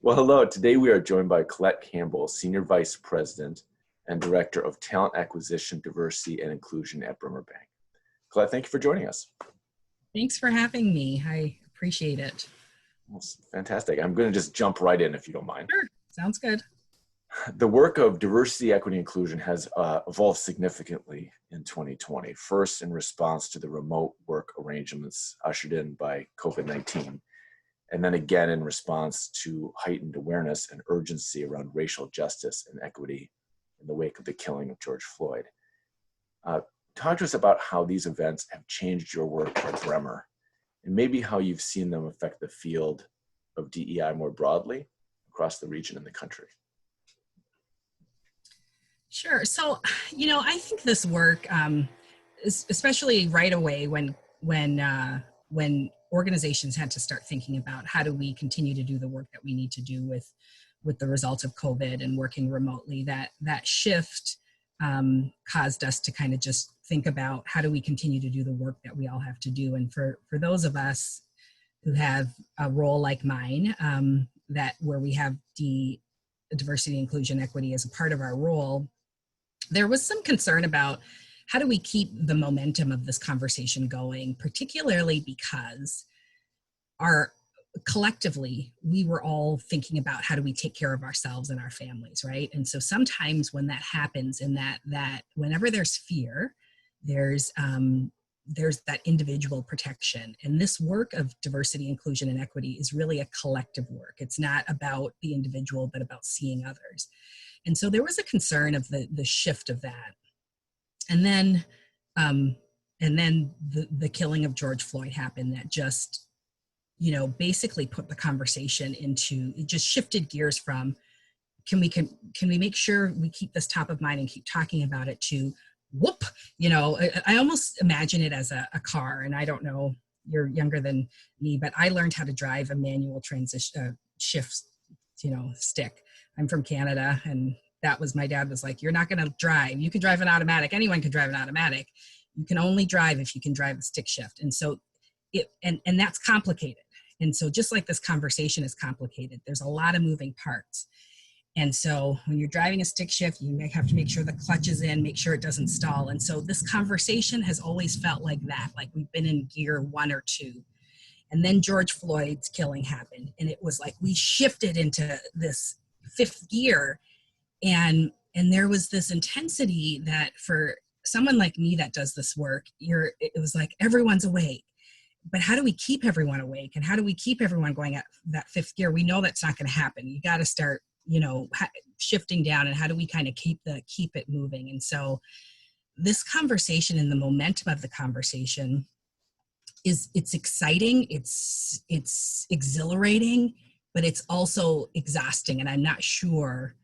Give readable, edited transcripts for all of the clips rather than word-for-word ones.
Well, hello. Today we are joined by Colette Campbell, Senior Vice President and Director of Talent Acquisition, Diversity, and Inclusion at Bremer Bank. Colette, thank you for joining us. Thanks for having me. I appreciate it. Well, fantastic. I'm going to just jump right in if you don't mind. Sure. Sounds good. The work of diversity, equity, and inclusion has evolved significantly in 2020. First, in response to the remote work arrangements ushered in by COVID-19. And then again in response to heightened awareness and urgency around racial justice and equity in the wake of the killing of George Floyd. Talk to us about how these events have changed your work at Bremer, and maybe how you've seen them affect the field of DEI more broadly across the region and the country. Sure. So, I think this work, especially right away when organizations had to start thinking about how do we continue to do the work that we need to do with the results of COVID and working remotely, that shift caused us to kind of just think about how do we continue to do the work that we all have to do. And for those of us who have a role like mine, where we have diversity, inclusion, equity as a part of our role, there was some concern about how do we keep the momentum of this conversation going, particularly because collectively, we were all thinking about how do we take care of ourselves and our families, right? And so sometimes when that happens, and that whenever there's fear, there's that individual protection. And this work of diversity, inclusion, and equity is really a collective work. It's not about the individual, but about seeing others. And so there was a concern of the shift of that. And then the killing of George Floyd happened that just, basically put the conversation it just shifted gears from, can we make sure we keep this top of mind and keep talking about it, to whoop, I almost imagine it as a car. And I don't know, you're younger than me, but I learned how to drive a manual transition shift, stick. I'm from Canada, and my dad was like, you're not going to drive. You can drive an automatic. Anyone can drive an automatic. You can only drive if you can drive a stick shift. And so and that's complicated. And so just like this conversation is complicated, there's a lot of moving parts. And so when you're driving a stick shift, you may have to make sure the clutch is in, make sure it doesn't stall. And so this conversation has always felt like that, like we've been in gear 1 or 2. And then George Floyd's killing happened. And it was like we shifted into this 5th gear. And there was this intensity that for someone like me that does this work, it was like everyone's awake. But how do we keep everyone awake? And how do we keep everyone going at that 5th gear? We know that's not going to happen. You got to start, shifting down, and how do we kind of keep it moving? And so this conversation and the momentum of the conversation it's exciting, it's exhilarating, but it's also exhausting. And I'm not sure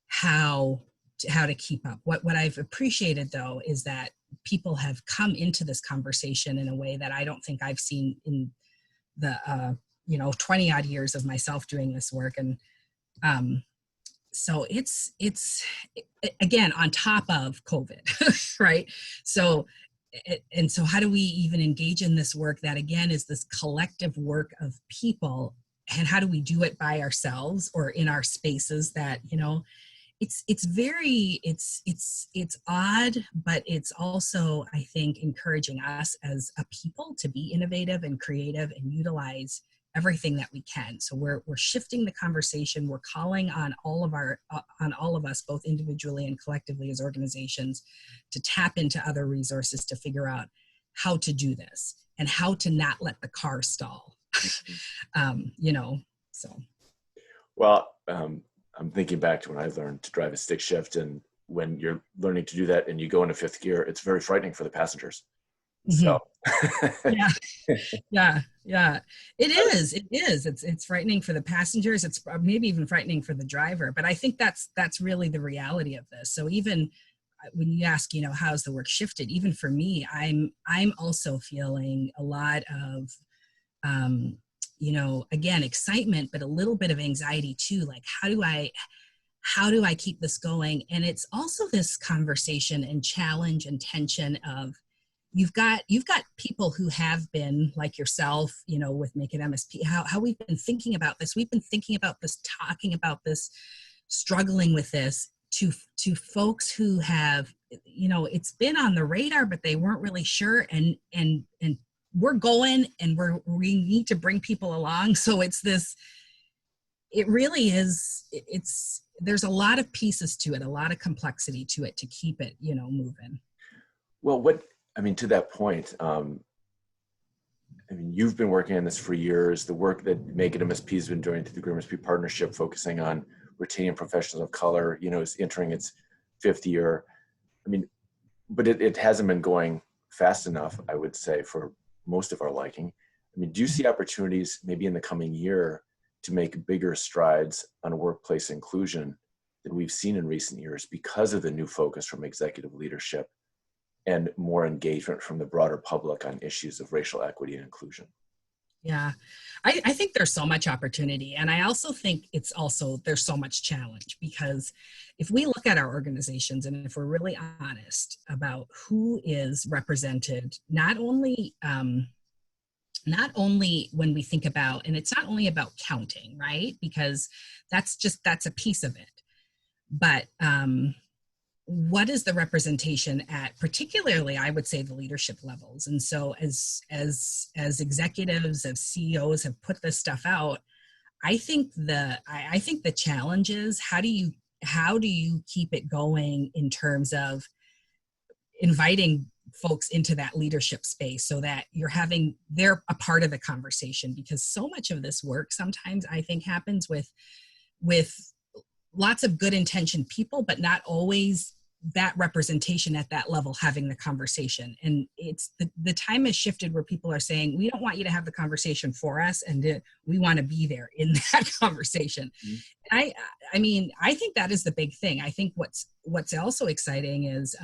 how to keep up. What I've appreciated though is that people have come into this conversation in a way that I don't think I've seen in the 20 odd years of myself doing this work. And so it's again on top of COVID, right? So how do we even engage in this work that again is this collective work of people, and how do we do it by ourselves or in our spaces that it's odd, but it's also, I think, encouraging us as a people to be innovative and creative and utilize everything that we can. So we're shifting the conversation. We're calling on all of us, both individually and collectively as organizations, to tap into other resources to figure out how to do this and how to not let the car stall. So. Well, I'm thinking back to when I learned to drive a stick shift, and when you're learning to do that and you go into 5th gear, it's very frightening for the passengers. So yeah, it is. It's frightening for the passengers. It's maybe even frightening for the driver. But I think that's really the reality of this. So even when you ask, how's the work shifted? Even for me, I'm also feeling a lot of, again, excitement, but a little bit of anxiety too. Like, how do I keep this going? And it's also this conversation and challenge and tension of, you've got people who have been like yourself, you know, with Make It MSP, how we've been thinking about this. We've been thinking about this, talking about this, struggling with this, to folks who have, you know, it's been on the radar, but they weren't really sure. And we're going, and we need to bring people along. So it's this, it really is, there's a lot of pieces to it, a lot of complexity to it to keep it, you know, moving. Well, to that point, you've been working on this for years. The work that Make It MSP has been doing through the Bremer Bank partnership, focusing on retaining professionals of color, you know, is entering its 5th year. But it hasn't been going fast enough, I would say, for most of our liking. Do you see opportunities maybe in the coming year to make bigger strides on workplace inclusion than we've seen in recent years because of the new focus from executive leadership and more engagement from the broader public on issues of racial equity and inclusion? Yeah, I think there's so much opportunity. And I also think there's so much challenge, because if we look at our organizations and if we're really honest about who is represented, not only when we think about, and it's not only about counting, right? Because that's a piece of it. But what is the representation at, particularly, I would say, the leadership levels? And so as executives, as CEOs have put this stuff out, I think the challenge is, how do you keep it going in terms of inviting folks into that leadership space so that they're a part of the conversation? Because so much of this work sometimes, I think, happens with lots of good intentioned people, but not always that representation at that level having the conversation. And it's the time has shifted where people are saying, we don't want you to have the conversation for us, and we want to be there in that conversation. Mm-hmm. I think that is the big thing. I think what's also exciting is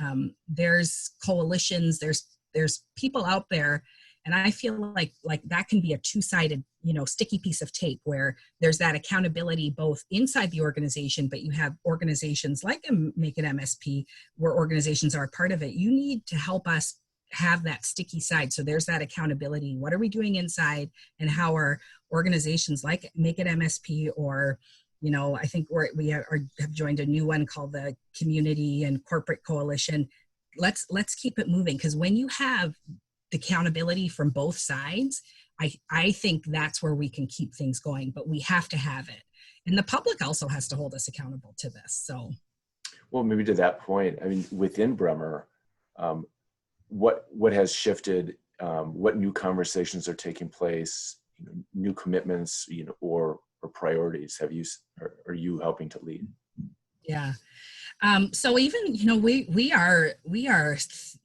there's coalitions, there's people out there. And I feel like that can be a two-sided, you know, sticky piece of tape, where there's that accountability both inside the organization, but you have organizations like Make It MSP, where organizations are a part of it. You need to help us have that sticky side. So there's that accountability. What are we doing inside, and how are organizations like Make It MSP, or, you know, I think we have joined a new one called the Community and Corporate Coalition. Let's keep it moving, because when you have the accountability from both sides, I think that's where we can keep things going, but we have to have it. And the public also has to hold us accountable to this. So, well, maybe to that point, within Bremer, what has shifted, what new conversations are taking place, you know, new commitments, you know, or priorities are you helping to lead? Yeah. So even, you know, we are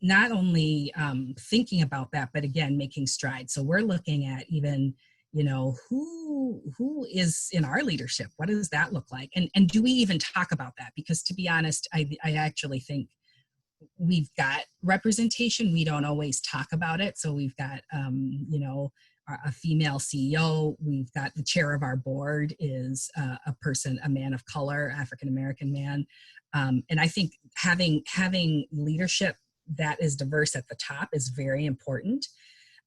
not only thinking about that, but again, making strides. So we're looking at even, you know, who is in our leadership? What does that look like? And do we even talk about that? Because to be honest, I actually think we've got representation. We don't always talk about it. So we've got, you know, a female CEO. We've got the chair of our board is a man of color, African-American man. And I think having leadership that is diverse at the top is very important.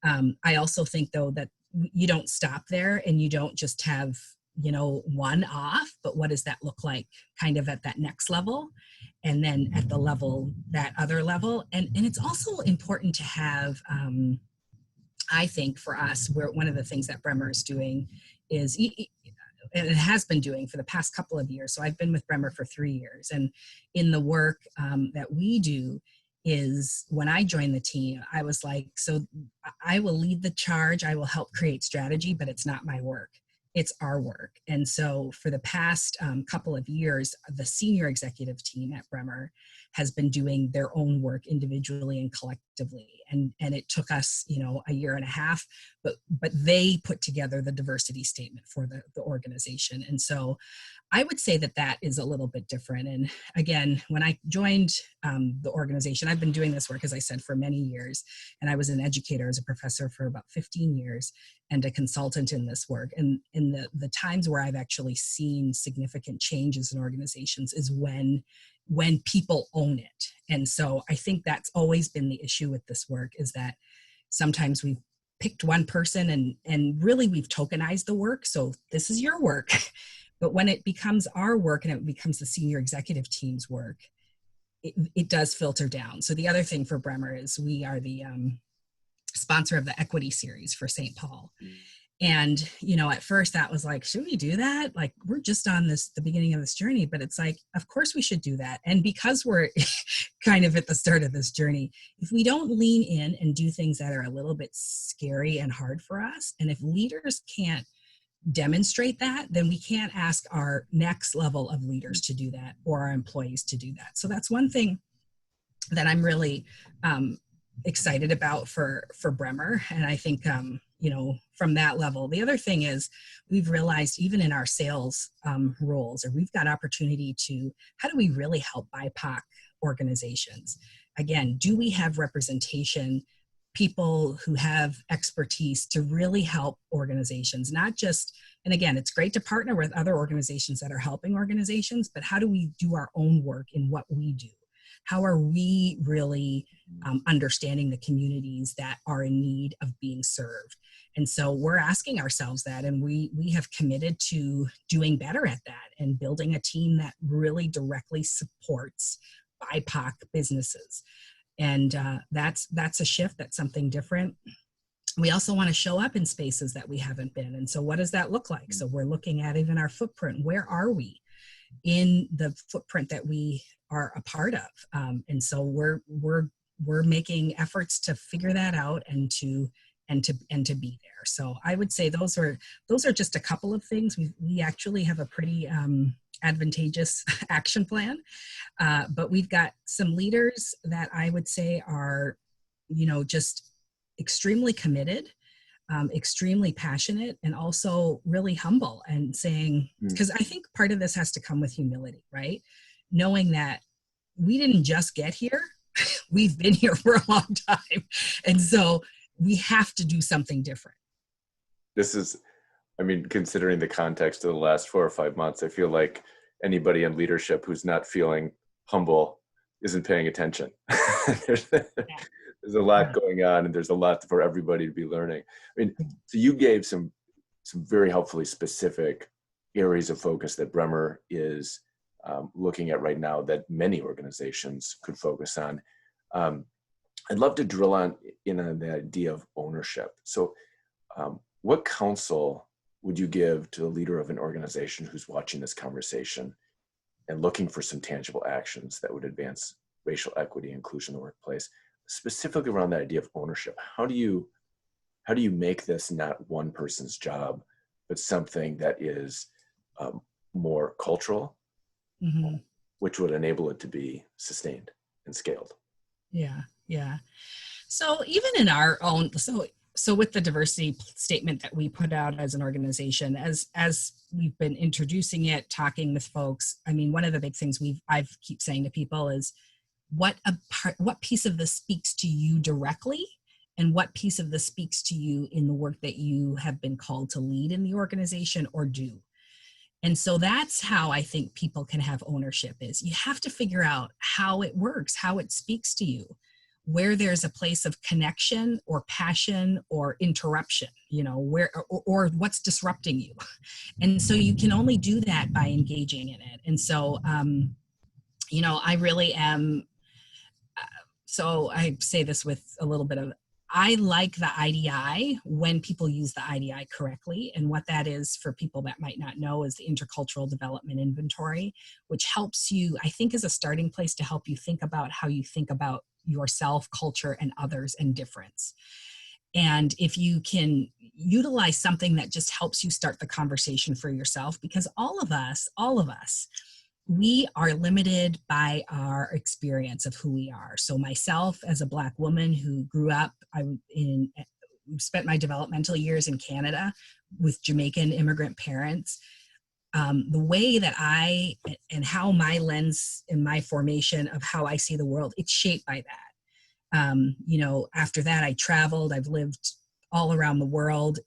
I also think, though, that you don't stop there, and you don't just have, you know, one off, but what does that look like kind of at that next level, and then at the level, that other level. And it's also important to have, I think for us, one of the things that Bremer is doing is, and it has been doing for the past couple of years. So I've been with Bremer for 3 years. And in the work that we do is, when I joined the team, I was like, so I will lead the charge. I will help create strategy, but it's not my work. It's our work. And so for the past couple of years, the senior executive team at Bremer has been doing their own work individually and collectively. And it took us, you know, a year and a half, but they put together the diversity statement for the organization. And so I would say that is a little bit different. And again, when I joined the organization, I've been doing this work, as I said, for many years. And I was an educator as a professor for about 15 years and a consultant in this work. And in the times where I've actually seen significant changes in organizations is when when people own it. And so I think that's always been the issue with this work, is that sometimes we've picked one person and really we've tokenized the work. So this is your work. But when it becomes our work and it becomes the senior executive team's work, it does filter down. So the other thing for Bremer is we are the sponsor of the equity series for St. Paul. And, at first that was like, should we do that? Like, we're just on the beginning of this journey, but it's like, of course we should do that. And because we're kind of at the start of this journey, if we don't lean in and do things that are a little bit scary and hard for us, and if leaders can't demonstrate that, then we can't ask our next level of leaders to do that, or our employees to do that. So that's one thing that I'm really excited about for Bremer. And I think, from that level, the other thing is we've realized even in our sales roles, or we've got opportunity to, how do we really help BIPOC organizations? Again, do we have representation, people who have expertise to really help organizations, not just, and again, it's great to partner with other organizations that are helping organizations, but how do we do our own work in what we do? How are we really understanding the communities that are in need of being served? And so we're asking ourselves that, and we have committed to doing better at that and building a team that really directly supports BIPOC businesses. And that's a shift. That's something different. We also want to show up in spaces that we haven't been. And so what does that look like? So we're looking at even our footprint. Where are we in the footprint that we are a part of? And so we're making efforts to figure that out and to be there. So I would say those are just a couple of things. We actually have a pretty advantageous action plan, but we've got some leaders that I would say are, just extremely committed, extremely passionate, and also really humble, and saying, because I think part of this has to come with humility, right? Knowing that we didn't just get here, we've been here for a long time. And so we have to do something different. This is, considering the context of the last 4 or 5 months, I feel like anybody in leadership who's not feeling humble isn't paying attention. There's a lot going on, and there's a lot for everybody to be learning. So you gave some very helpfully specific areas of focus that Bremer is looking at right now that many organizations could focus on. I'd love to drill in on the idea of ownership. So what counsel would you give to the leader of an organization who's watching this conversation and looking for some tangible actions that would advance racial equity and inclusion in the workplace, specifically around the idea of ownership? How do you make this not one person's job, but something that is more cultural, which would enable it to be sustained and scaled? Yeah. So even in our own, so with the diversity statement that we put out as an organization, as we've been introducing it, talking with folks, one of the big things I've keep saying to people is what piece of this speaks to you directly, and what piece of this speaks to you in the work that you have been called to lead in the organization or do. And so that's how I think people can have ownership, is you have to figure out how it works, how it speaks to you, where there's a place of connection or passion or interruption, where, or what's disrupting you. And so you can only do that by engaging in it. And so, I really am, so I say this with a little bit of, I like the IDI when people use the IDI correctly. And what that is, for people that might not know, is the Intercultural Development Inventory, which helps you, I think, is a starting place to help you think about how you think about yourself, culture, and others, and difference. And if you can utilize something that just helps you start the conversation for yourself, because all of us, we are limited by our experience of who we are. So myself, as a Black woman who grew up, spent my developmental years in Canada with Jamaican immigrant parents. The way that and how my lens and my formation of how I see the world, it's shaped by that. After that, I traveled, I've lived all around the world.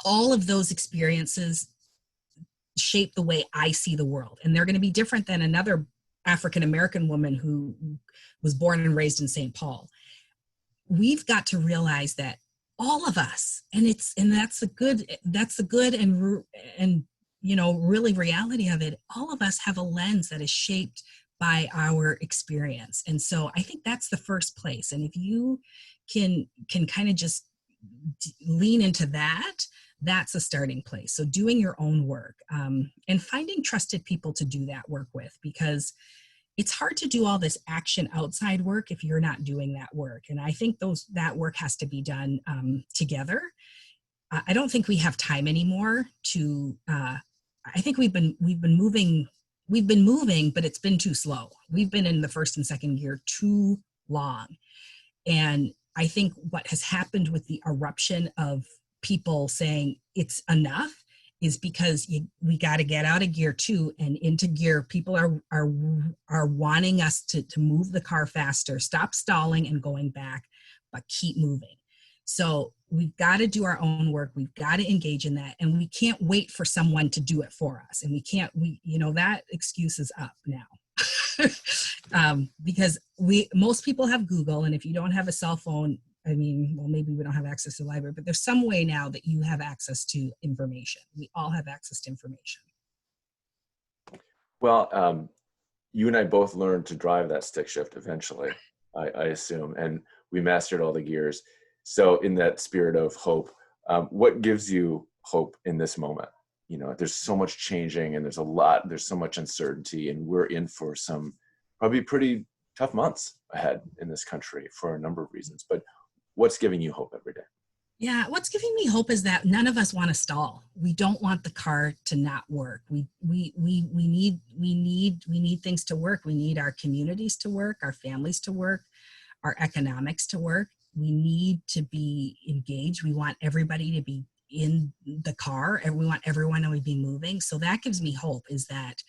All of those experiences shape the way I see the world. And they're going to be different than another African-American woman who was born and raised in St. Paul. We've got to realize that all of us, and that's the good and really reality of it. All of us have a lens that is shaped by our experience. And so I think that's the first place. And if you can kind of just lean into that, that's a starting place. So doing your own work, and finding trusted people to do that work with, because it's hard to do all this action outside work if you're not doing that work. And I think that work has to be done together. I don't think we have time anymore to, I think we've been moving, but it's been too slow. We've been in the first and second gear too long. And I think what has happened with the eruption of people saying it's enough is because we got to get out of gear 2 and into gear. People are wanting us to move the car faster, stop stalling and going back, but keep moving. So we've got to do our own work. We've got to engage in that, and we can't wait for someone to do it for us. And that excuse is up now. Because most people have Google, and if you don't have a cell phone, maybe we don't have access to the library, but there's some way now that you have access to information. We all have access to information. Well, you and I both learned to drive that stick shift eventually, I assume, and we mastered all the gears. So in that spirit of hope, what gives you hope in this moment? There's so much changing, and there's so much uncertainty, and we're in for some probably pretty tough months ahead in this country for a number of reasons. But what's giving you hope every day? Yeah, what's giving me hope is that none of us want to stall. We don't want the car to not work. We need things to work. We need our communities to work, our families to work, our economics to work. We need to be engaged. We want everybody to be in the car, and we want everyone to be moving. So that gives me hope, is that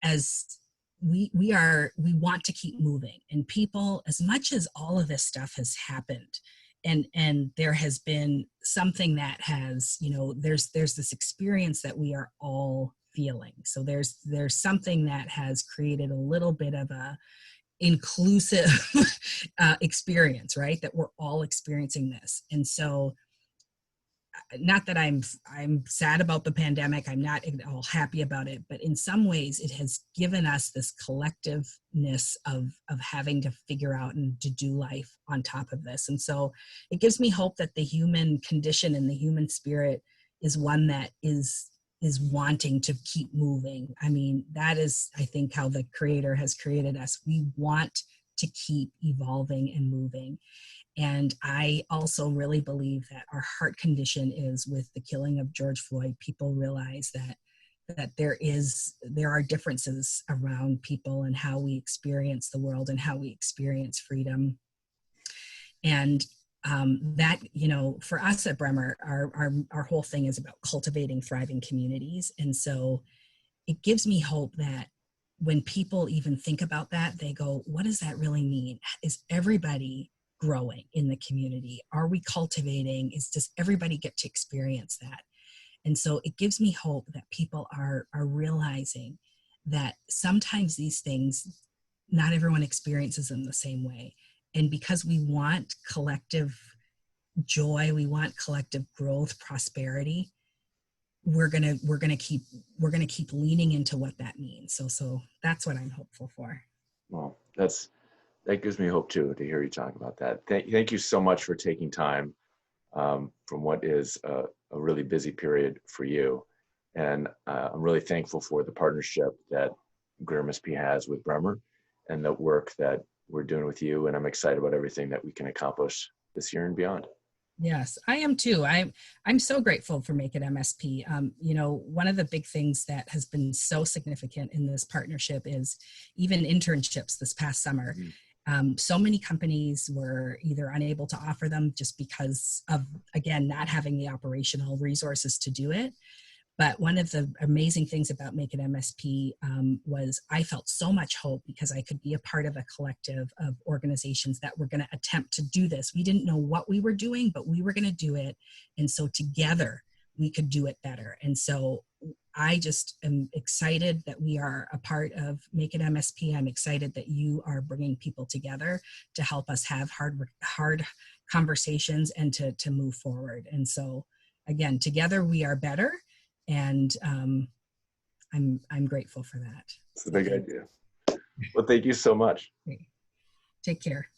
as we want to keep moving, and people, as much as all of this stuff has happened, and there has been something that has, there's this experience that we are all feeling. So there's something that has created a little bit of a inclusive experience, right? That we're all experiencing this. And so, not that I'm sad about the pandemic, I'm not at all happy about it, but in some ways it has given us this collectiveness of having to figure out and to do life on top of this. And so it gives me hope that the human condition and the human spirit is one that is wanting to keep moving. That is, I think, how the Creator has created us. We want to keep evolving and moving. And I also really believe that our heart condition is, with the killing of George Floyd, people realize that there are differences around people and how we experience the world and how we experience freedom. And that, for us at Bremer, our whole thing is about cultivating thriving communities. And so it gives me hope that when people even think about that, they go, what does that really mean? Is everybody growing in the community? Are we cultivating? Does everybody get to experience that? And so it gives me hope that people are realizing that sometimes these things, not everyone experiences them the same way. And because we want collective joy, we want collective growth, prosperity, we're gonna keep leaning into what that means. So that's what I'm hopeful for. Well, that gives me hope too, to hear you talk about that. Thank you so much for taking time from what is a really busy period for you. And I'm really thankful for the partnership that Greer MSP has with Bremer, and the work that we're doing with you. And I'm excited about everything that we can accomplish this year and beyond. Yes, I am too. I'm so grateful for Make It MSP. One of the big things that has been so significant in this partnership is even internships this past summer. So many companies were either unable to offer them just because of, again, not having the operational resources to do it. But one of the amazing things about Make It MSP was I felt so much hope because I could be a part of a collective of organizations that were going to attempt to do this. We didn't know what we were doing, but we were going to do it. And so together we could do it better. And so I just am excited that we are a part of Make It MSP. I'm excited that you are bringing people together to help us have hard conversations and to move forward. And so again, together we are better. And I'm grateful for that. It's a big idea. Well, thank you so much. Great. Take care.